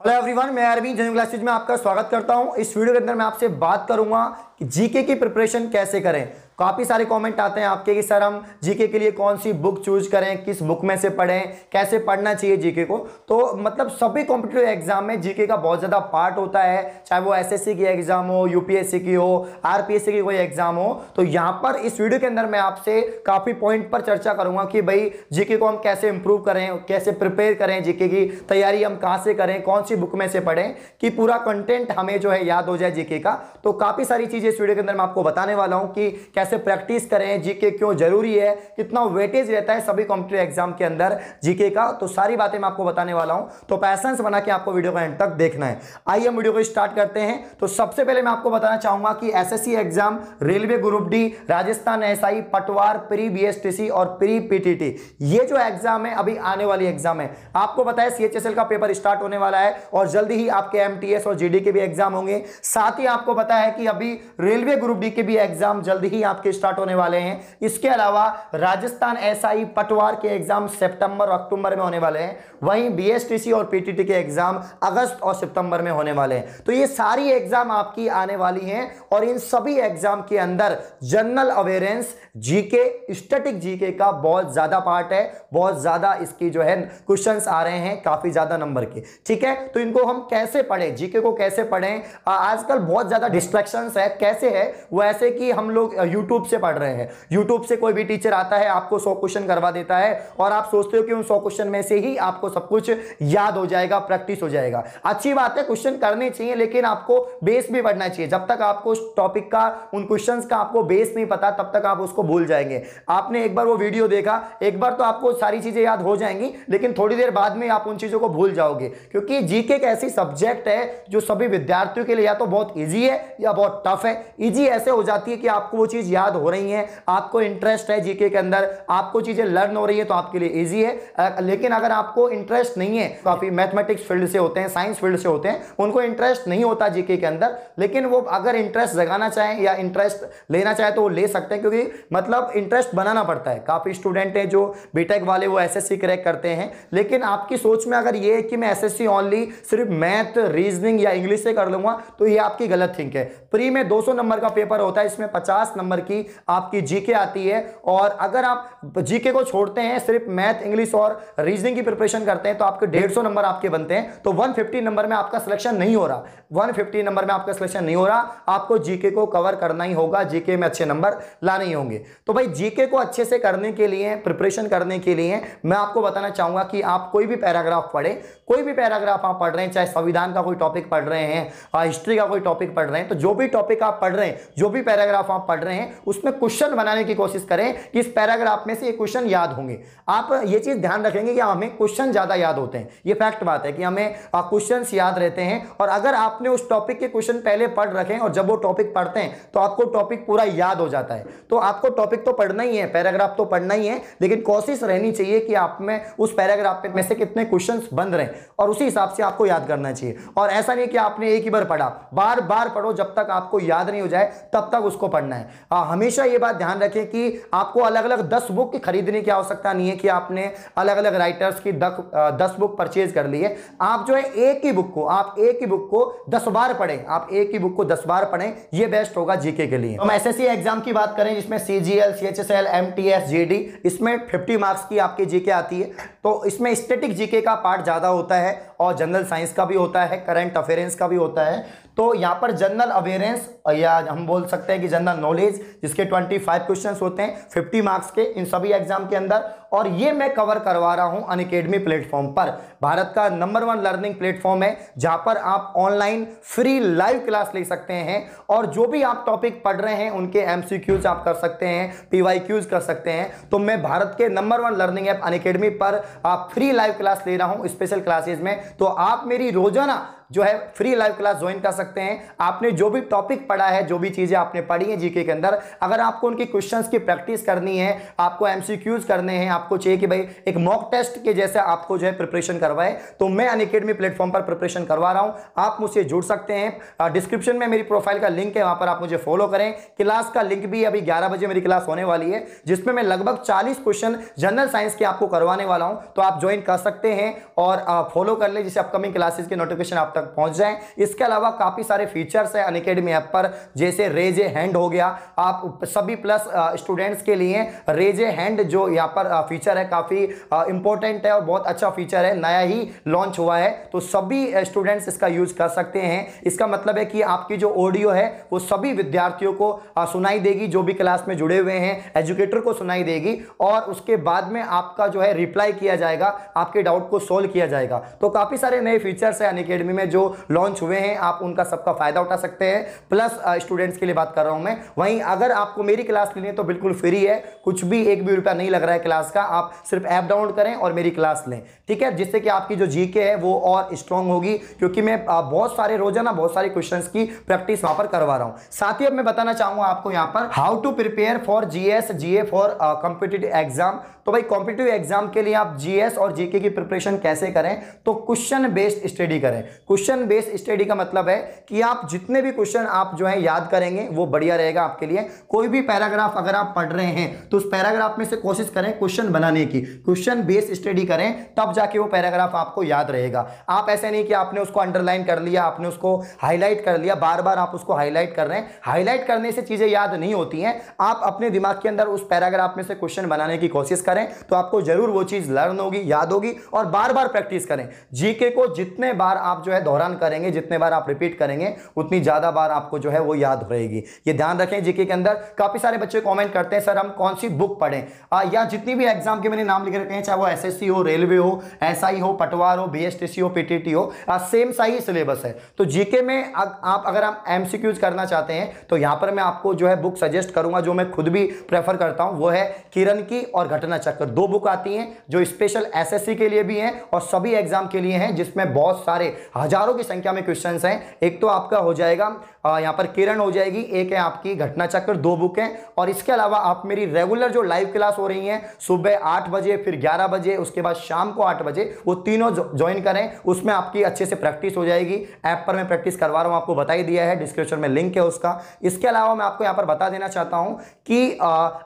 Hello everyone, मैं Arvind general classes में आपका स्वागत करता हूं। इस वीडियो के अंदर मैं आपसे बात करूंगा कि जीके की प्रिपरेशन कैसे करें। काफ़ी सारे कमेंट आते हैं आपके कि सर हम जीके के लिए कौन सी बुक चूज करें, किस बुक में से पढ़ें, कैसे पढ़ना चाहिए जीके को। तो मतलब सभी कॉम्पिटिटिव एग्जाम में जीके का बहुत ज़्यादा पार्ट होता है, चाहे वो एसएससी की एग्जाम हो, यूपीएससी की हो, आरपीएससी की कोई एग्जाम हो। तो यहाँ पर इस वीडियो के अंदर मैं आपसे काफ़ी पॉइंट पर चर्चा करूंगा कि भाई जीके को हम कैसे इंप्रूव करें, कैसे प्रिपेयर करें, जीके की तैयारी हम कहाँ से करें, कौन सी बुक में से पढ़ें कि पूरा कंटेंट हमें जो है याद हो जाए जीके का। तो काफ़ी सारी चीज़ें इस वीडियो के अंदर मैं आपको बताने वाला हूँ कि कैसे प्रैक्टिस करें, जीके क्यों जरूरी है, कितना वेटेज रहता है सभी कॉम्पिटिटिव एग्जाम के अंदर जीके का। तो सारी बातें मैं आपको बताने वाला हूं, तो पैशंस बना के आपको वीडियो का एंड तक देखना है। आइए हम वीडियो को स्टार्ट करते हैं। तो सबसे पहले मैं आपको बताना चाहूंगा कि SSC exam, railway group D, Rajasthan SI, पटवार, प्री बीएसटीसी और प्री पीटीटी, ये जो एग्जाम है अभी आने वाली एग्जाम है। आपको पता है सीएचएसएल का पेपर स्टार्ट होने वाला है और जल्दी ही आपके एमटीएस और जीडी के भी एग्जाम होंगे। साथ ही आपको पता है कि अभी रेलवे ग्रुप डी के भी एग्जाम जल्दी ही आपके स्टार्ट होने वाले हैं। इसके अलावा राजस्थान एसआई, पटवार के एग्जाम सितंबर और अक्टूबर में होने वाले हैं। वहीं बीएसटीसी और पीटीटी के एग्जाम अगस्त और सितंबर में होने वाले हैं। तो ये सारी एग्जाम आपकी आने वाली हैं और इन सभी एग्जाम के अंदर general awareness, GK, static GK का बहुत ज्यादा पार्ट है। बहुत ज्यादा इसकी जो है क्वेश्चंस आ रहे हैं, काफी ज्यादा नंबर के। ठीक है, तो इनको हम कैसे पढ़ें, जीके को कैसे पढ़ें। आजकल बहुत ज्यादा डिस्ट्रैक्शंस है। कैसे है वो? ऐसे कि हम लोग यूट्यूब से पढ़ रहे हैं। यूट्यूब से कोई भी टीचर आता है, आपको 100 क्वेश्चन करवा देता है और आप सोचते हो कि उन 100 क्वेश्चन में से ही आपको सब कुछ याद हो जाएगा, प्रैक्टिस हो जाएगा। अच्छी बात है, क्वेश्चन करने चाहिए, लेकिन आपको बेस भी पढ़ना चाहिए। जब तक आपको उस टॉपिक का, उन क्वेश्चंस का आपको बेस नहीं पता, तब तक आप उसको भूल जाएंगे। आपने एक बार वो वीडियो देखा, एक बार तो आपको सारी चीजें याद हो जाएंगी, लेकिन थोड़ी देर बाद में आप उन चीजों को भूल जाओगे। क्योंकि जीके एक ऐसी सब्जेक्ट है जो सभी विद्यार्थियों के लिए या तो बहुत ईजी है या बहुत टफ है। ईजी ऐसे हो जाती है कि आपको वो चीज याद हो रही है, आपको इंटरेस्ट है जीके के अंदर, आपको चीजें लर्न हो रही है, तो आपके लिए इजी है। लेकिन अगर आपको इंटरेस्ट नहीं है, काफी मैथमेटिक्स फील्ड से होते हैं, साइंस फील्ड से होते हैं, उनको इंटरेस्ट नहीं होता जीके के अंदर, लेकिन वो अगर इंटरेस्ट जगाना चाहें या इंटरेस्ट लेना चाहे तो वो ले सकते हैं। क्योंकि मतलब इंटरेस्ट बनाना पड़ता है। काफी स्टूडेंट हैं जो बीटेक वाले वो एसएससी क्रैक करते हैं, लेकिन आपकी सोच में अगर ये है कि मैं एसएससी ओनली सिर्फ मैथ, रीजनिंग या इंग्लिश से कर लूंगा, तो ये आपकी गलत थिंक है। प्री में 200 नंबर का पेपर होता है, इसमें 50 नंबर की आपकी जीके आती है। और अगर आप जीके को छोड़ते हैं, सिर्फ मैथ, इंग्लिश और रीजनिंग की प्रिपरेशन करते हैं, तो आपके 150 नंबर आपके बनते हैं। तो 150 नंबर में आपका सिलेक्शन नहीं हो रहा, 150 नंबर में आपका सिलेक्शन नहीं हो रहा। आपको जीके को कवर करना ही होगा, जीके में अच्छे नंबर लाने ही होंगे। तो भाई जीके को अच्छे से करने के लिए, प्रिपरेशन करने के लिए मैं आपको बताना चाहूंगा कि आप कोई भी पैराग्राफ पढ़े, कोई भी पैराग्राफ आप पढ़ रहे हैं, चाहे संविधान का कोई टॉपिक पढ़ रहे हैं, हिस्ट्री का कोई टॉपिक पढ़ रहे हैं, तो जो भी टॉपिक आप पढ़ रहे हैं, जो भी पैराग्राफ आप पढ़ रहे हैं, उसमें क्वेश्चन बनाने की कोशिश करें कि इस पैराग्राफ में से ये क्वेश्चन याद होंगे। आप ये चीज ध्यान रखेंगे कि हमें क्वेश्चन ज्यादा याद होते हैं। ये फैक्ट बात है कि हमें क्वेश्चंस याद रहते हैं। और अगर आपने उस टॉपिक के क्वेश्चन पहले पढ़ रखे हैं और जब वो टॉपिक पढ़ते हैं तो आपको टॉपिक पूरा याद हो जाता है। तो आपको टॉपिक तो पढ़ना ही है, पैराग्राफ तो पढ़ना ही है, लेकिन कोशिश रहनी चाहिए कि आप में उस पैराग्राफ में से कितने क्वेश्चंस बन रहे हैं और उसी हिसाब से आपको याद करना चाहिए। और ऐसा नहीं कि आपने एक ही बार पढ़ा, बार बार पढ़ो, जब तक आपको याद नहीं हो जाए तब तक उसको पढ़ना है। हमेशा ये बात ध्यान रखें कि आपको अलग अलग 10 बुक खरीदने की आवश्यकता नहीं है कि आपने अलग अलग राइटर्स की 10 बुक परचेज कर ली है। आप जो है एक ही बुक को, आप एक ही बुक को 10 बार पढ़ें, आप एक ही बुक को 10 बार पढ़ें, ये बेस्ट होगा जीके के लिए। हम एसएससी एग्जाम की बात करें जिसमें सीजीएल, सीएचएसएल, एमटीएस, जीडी, इसमें 50 मार्क्स की आपकी जीके आती है। तो इसमें स्टैटिक जीके का पार्ट ज्यादा होता है और जनरल साइंस का भी होता है, करंट अफेयरेंस का भी होता है। तो यहाँ पर जनरल अवेयरेंस या हम बोल सकते हैं कि जनरल नॉलेज, जिसके 25 क्वेश्चंस होते हैं 50 मार्क्स के इन सभी एग्जाम के अंदर। और ये मैं कवर करवा रहा हूं अनअकैडमी प्लेटफॉर्म पर। भारत का नंबर 1 लर्निंग प्लेटफॉर्म है जहां पर आप ऑनलाइन फ्री लाइव क्लास ले सकते हैं और जो भी आप टॉपिक पढ़ रहे हैं उनके एमसीक्यूज आप कर सकते हैं, पीवाईक्यूज कर सकते हैं। तो मैं भारत के नंबर 1 लर्निंग ऐप अनअकैडमी पर आप फ्री लाइव क्लास ले रहा हूं, स्पेशल क्लासेज में। तो आप मेरी रोजाना जो है फ्री लाइव क्लास ज्वाइन कर सकते हैं। आपने जो भी टॉपिक पढ़ा है, जो भी चीजें आपने पढ़ी है जीके के अंदर, अगर आपको उनकी क्वेश्चंस की प्रैक्टिस करनी है, आपको एमसीक्यूज करने हैं, आपको चाहिए कि भाई एक मॉक टेस्ट के जैसे आपको जो है प्रिपरेशन करवाए, तो मैं अनअकैडमी प्लेटफॉर्म पर प्रिपरेशन करवा रहा हूं। आप मुझसे जुड़ सकते हैं। डिस्क्रिप्शन में मेरी प्रोफाइल का लिंक है, वहां पर आप मुझे फॉलो करें। क्लास का लिंक भी अभी 11 बजे मेरी क्लास होने वाली है, जिसमें मैं लगभग 40 क्वेश्चन जनरल साइंस के आपको करवाने वाला हूं, तो आप ज्वाइन कर सकते हैं और फॉलो कर ले, जिससे अपकमिंग क्लासेस के नोटिफिकेशन आप तक पहुंच जाए। इसके अलावा काफी सारे फीचर्स है अनअकैडमी ऐप पर, जैसे रेज ए हैंड हो गया। आप सभी प्लस स्टूडेंट्स के लिए रेज ए हैंड जो यहाँ पर फीचर है, काफी इंपॉर्टेंट है और बहुत अच्छा फीचर है, नया ही लॉन्च हुआ है, तो सभी स्टूडेंट्स इसका यूज कर सकते हैं। इसका मतलब है कि आपकी जो ऑडियो है वो सभी विद्यार्थियों को सुनाई देगी, जो भी क्लास में जुड़े हुए हैं, एजुकेटर को सुनाई देगी, और उसके बाद में आपका जो है रिप्लाई किया जाएगा, आपके डाउट को सोल्व किया जाएगा। तो काफी सारे नए फीचर्स है अनअकैडमी में जो लॉन्च हुए हैं, आप उनका सबका फायदा उठा सकते हैं। प्लस स्टूडेंट्स के लिए बात कर रहा हूं मैं। वहीं अगर आपको मेरी क्लास लेनी है तो बिल्कुल फ्री है, कुछ भी एक भी रुपया नहीं लग रहा है क्लास का। आप सिर्फ ऐप डाउनलोड करें और मेरी क्लास लें, ठीक है, जिससे कि आपकी जो जीके है वो और स्ट्रांग होगी, क्योंकि मैं बहुत सारे रोजाना बहुत सारे क्वेश्चंस की प्रैक्टिस वहां पर करवा रहा हूं। साथ ही अब मैं बताना चाहूंगा आपको यहां पर how to prepare for GS GA for competitive exam. तो भाई कॉम्पिटिटिव एग्जाम के लिए आप जीएस और जीके की प्रिपरेशन कैसे करें, तो क्वेश्चन बेस्ड स्टडी करें। क्वेश्चन बेस्ड स्टडी का मतलब है कि आप जितने भी क्वेश्चन आप जो है याद करेंगे वो बढ़िया रहेगा आपके लिए। कोई भी पैराग्राफ अगर आप पढ़ रहे हैं तो उस पैराग्राफ में से कोशिश करें क्वेश्चन बनाने की, क्वेश्चन बेस्ड स्टडी करें, तब जाके वो पैराग्राफ आपको याद रहेगा। आप ऐसे नहीं कि आपने उसको अंडरलाइन कर लिया, आपने उसको हाईलाइट कर लिया, बार बार आप उसको हाईलाइट कर रहे हैं। हाईलाइट करने से चीजें याद नहीं होती हैं। आप अपने दिमाग के अंदर उस पैराग्राफ में से क्वेश्चन बनाने की कोशिश करें, तो आपको जरूर वो चीज लर्न होगी, याद होगी, और बार बार प्रैक्टिस करें। जीके को जितने बार आप जो है दोहरान करेंगे, जितने बार आप रिपीट करेंगे, उतनी ज्यादा बार आपको जो है वो याद रहेगी। ये ध्यान रखें। जीके के अंदर काफी सारे बच्चे कमेंट करते हैं सर हम कौन सी बुक पढ़ें, या जितनी भी एग्जाम के मैंने नाम लिख रखे हैं, चाहे वो एसएससी हो, रेलवे हो, एसआई हो, पटवार हो, बीएसटीसी हो, पीटीटी हो, सेम सा ही सिलेबस है। तो जीके में आप अगर आप एमसीक्यूज करना चाहते हैं तो यहां पर मैं आपको जो है बुक सजेस्ट करूंगा, जो मैं खुद भी प्रेफर करता हूं, वो है किरण की और घटना चक्र। दो बुक आती हैं जो स्पेशल एसएससी के लिए भी हैं और सभी एग्जाम के लिए हैं, जिसमें बहुत सारे हजारों की संख्या में क्वेश्चंस हैं। एक तो आपका हो जाएगा यहां पर किरण हो जाएगी, एक है आपकी घटना चक्र, दो बुक हैं। और इसके अलावा आप मेरी रेगुलर जो लाइव क्लास हो रही हैं सुबह 8 बजे, फिर 11 बजे, उसके बाद शाम को 8 बजे, वो तीनों ज्वाइन करें। उसमें आपकी अच्छे से प्रैक्टिस हो जाएगी। ऐप पर मैं प्रैक्टिस करवा रहा हूं, आपको बता ही दिया है, डिस्क्रिप्शन में लिंक है उसका। इसके अलावा मैं आपको यहां पर बता देना चाहता हूं कि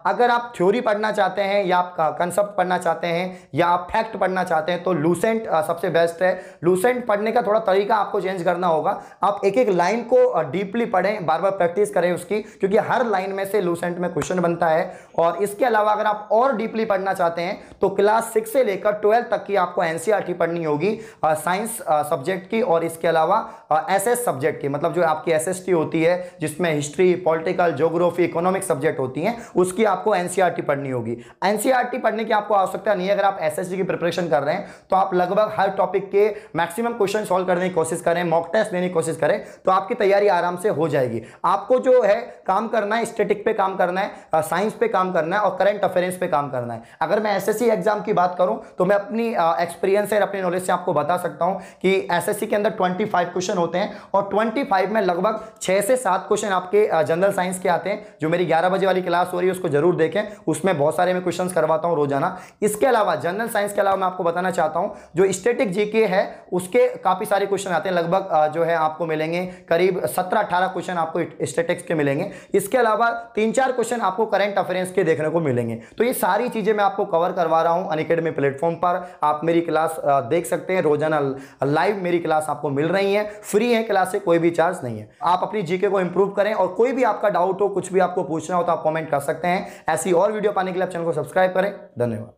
अगर आप थ्योरी पढ़ना चाहते हैं, या आप कंसेप्ट पढ़ना चाहते हैं, या आप फैक्ट पढ़ना चाहते हैं, तो लूसेंट सबसे बेस्ट है। लूसेंट पढ़ने का थोड़ा तरीका आपको चेंज करना होगा। आप एक एक लाइन को डीपली पढ़ें, बार बार प्रैक्टिस करें उसकी, क्योंकि हर लाइन में से लूसेंट में क्वेश्चन बनता है। और इसके अलावा अगर आप और डीपली पढ़ना चाहते हैं तो क्लास 6 से लेकर 12 तक की आपको एनसीईआरटी पढ़नी होगी साइंस सब्जेक्ट की, और इसके अलावा एसएस सब्जेक्ट की, मतलब जो आपकी एसएसटी होती है, जिसमें history, political, geography, economic subject होती हैं, उसकी आपको एनसीईआरटी पढ़नी होगी। एनसीईआरटी पढ़ने की आपको आवश्यकता नहीं है। अगर आप एसएससी की प्रिपरेशन कर रहे हैं तो आप लगभग हर टॉपिक के मैक्सिमम क्वेश्चन सॉल्व करने की कोशिश करें, मॉक टेस्ट लेने की कोशिश करें, तो आपकी तैयारी आराम से हो जाएगी। आपको जो है काम करना है, स्टैटिक पे काम करना है, साइंस पे काम करना है, और करंट अफेयर्स पे काम करना है। अगर मैं एसएससी एग्जाम की बात करूं तो मैं अपनी एक्सपीरियंस और अपनी नॉलेज से आपको बता सकता हूं कि एसएससी के अंदर 25 क्वेश्चन होते हैं, और 25 में लगभग 6 से 7 क्वेश्चन आपके जनरल साइंस के आते हैं। जो मेरी 11 बजे वाली क्लास हो रही है उसको जरूर देखें, उसमें बहुत सारे मैं क्वेश्चन करवाता हूं रोजाना। इसके अलावा जनरल साइंस के अलावा मैं आपको बताना चाहता हूं जो स्टैटिक जीके है उसके काफी सारे क्वेश्चन आते हैं। लगभग जो है आपको मिलेंगे करीब 17-18 क्वेश्चन आपको स्टैटिक्स के मिलेंगे। इसके अलावा 3-4 क्वेश्चन आपको करंट अफेयर्स के देखने को मिलेंगे। तो ये सारी चीजें मैं आपको कवर करवा रहा हूं अनअकैडमी प्लेटफॉर्म पर। आप मेरी क्लास देख सकते हैं, रोजाना लाइव मेरी क्लास आपको मिल रही है, फ्री है क्लास से, कोई भी चार्ज नहीं है। आप अपनी जीके को इंप्रूव करें, और कोई भी आपका डाउट हो, कुछ भी आपको पूछना हो तो आप कमेंट कर सकते हैं। ऐसी और वीडियो पाने के लिए आप चैनल को सब्सक्राइब करें। धन्यवाद।